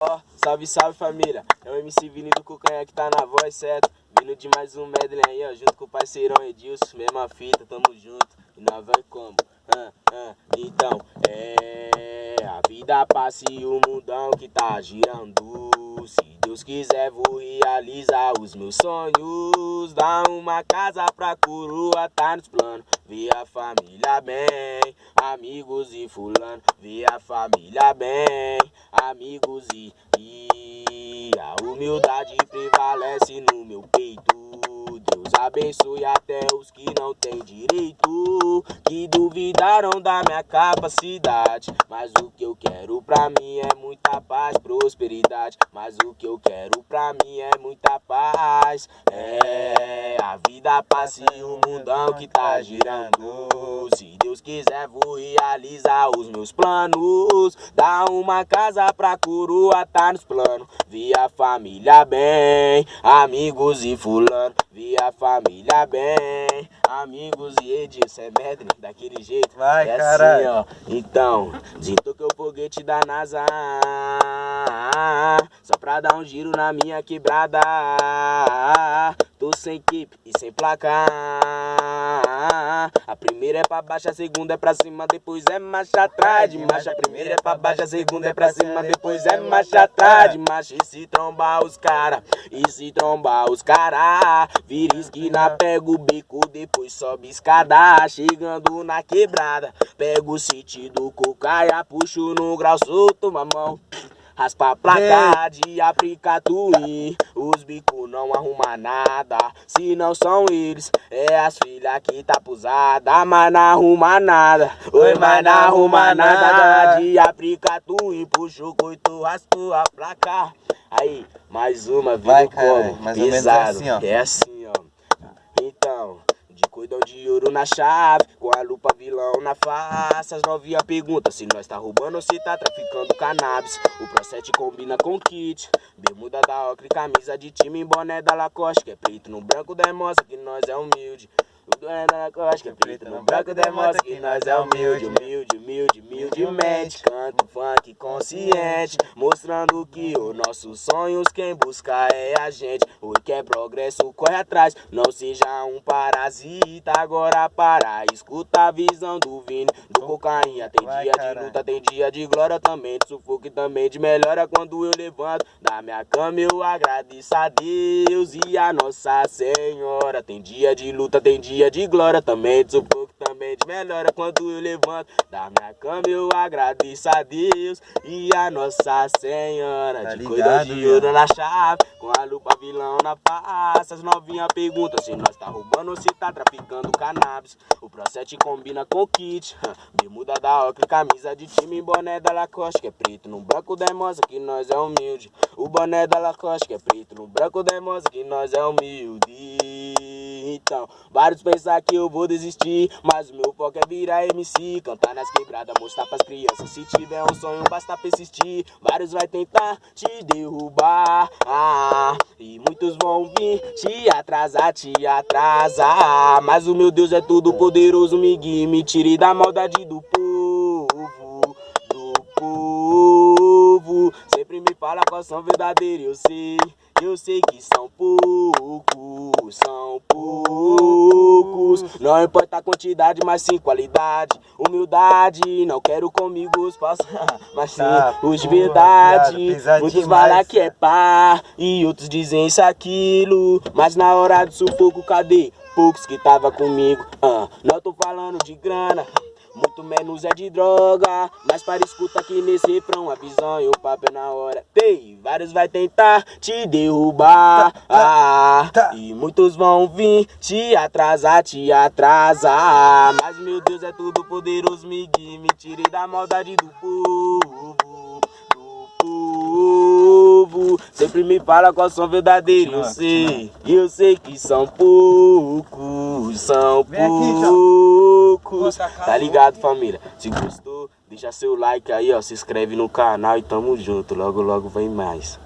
Ó, salve, salve família, é o MC Vini do Cucanha que tá na voz, certo? Vindo de mais um medley aí, ó, junto com o parceirão Edilson, mesma fita, tamo junto, e nós vai como? Então, a vida passa e o mundão que tá girando. Se Deus quiser vou realizar os meus sonhos. Dar uma casa pra coroa, tá nos planos. Ver a família bem, amigos e fulano. Ver a família bem, amigos e a humildade prevalece no meu peito. Deus abençoe até os que não têm direito, que duvidaram da minha capacidade. Mas o que eu quero pra mim é muita paz, prosperidade. Mas o que eu quero pra mim é muita paz. A vida passa e o mundão que tá girando. Se Deus quiser vou realizar os meus planos. Dar uma casa pra coroa, tá nos planos. Vi a família bem, amigos e fulano. Vi a família bem, amigos e Edilson. É medley daquele jeito, vai, é caralho. assim, ó. Então, desentoquei o foguete da NASA, só pra dar um giro na minha quebrada. Tô sem equipe e sem placa. A primeira é pra baixo, a segunda é pra cima, depois é marcha atrás de marcha. A primeira é pra baixo, a segunda é pra cima, depois é marcha atrás de marcha. E se trombar os cara, vira esquina, pega o bico, depois sobe escada. Chegando na quebrada, pega o sítio do Cucanha, puxo no grau, solto mamão. Raspa a placa de aplicatuí, os bicos não arruma nada. Se não são eles, é as filhas que tá pusada. Mas não arruma nada, oi, mas não arruma nada. De aplicatuí, puxo o coito, raspo a placa. Aí, mais uma, vai, vindo cara, como? mais ou menos Pesado, assim, ó. é assim, ó. Então, de cordão de ouro na chave, com a lupa vilão na face. As novinhas perguntam se nós tá roubando ou se tá traficando cannabis. O Procete combina com kit, bermuda da Ocre, camisa de time, boné da Lacoste, que é preto no branco, demonstra que nós é humilde. O boné da Lacoste, que é preto no branco, demonstra que nós é humilde. Humildemente, canto funk consciente, mostrando que os nossos sonhos quem busca é a gente. O que é progresso corre atrás, não seja um parasita. Agora para, escuta a visão do Vini, do Cucanha. Tem dia de luta, tem dia de glória também, de sufoco e também de melhora. Quando eu levanto da minha cama eu agradeço a Deus e a Nossa Senhora. Tem dia de luta, tem dia de glória também, de sufoco e também de melhora. Quando eu levanto da minha cama eu agradeço a Deus e a Nossa Senhora. Tá de cordão de ligado, ouro na chave, com a lupa vilão na face. As novinhas perguntam se nós tá roubando ou se tá traficando cannabis. O Procete combina com kit, bermuda da Ocre, camisa de time, boné da Lacoste, que é preto no branco, demonstra que nós é humilde. O boné da Lacoste, que é preto no branco, demonstra que nós é humilde. Então, vários pensam que eu vou desistir, mas o meu foco é virar MC, cantar nas quebradas, mostrar pras crianças. Se tiver um sonho, basta persistir. Vários vai tentar te derrubar, e muitos vão vir te atrasar. Mas o meu Deus é todo poderoso, me guie, me tire da maldade do povo. Sempre me fala qual são verdadeiros, eu sei que são poucos. Não importa a quantidade, mas sim qualidade. Humildade, não quero comigo os falsos, mas sim os de verdade. Muitos falam que é pá, e outros dizem isso, aquilo. Mas na hora do sufoco, cadê? Poucos que tava comigo. Não tô falando de grana, muito menos é de droga. Mas para escuta aqui nesse refrão, a visão e o papo é na hora. Tem vários vai tentar te derrubar, e muitos vão vir te atrasar. Mas meu Deus é todo poderoso, me guie, me tire da maldade do povo. Sempre me fala qual são verdadeiros, eu sei que são poucos. Tá ligado, família? Se gostou, deixa seu like aí, ó, se inscreve no canal e tamo junto, logo logo vem mais.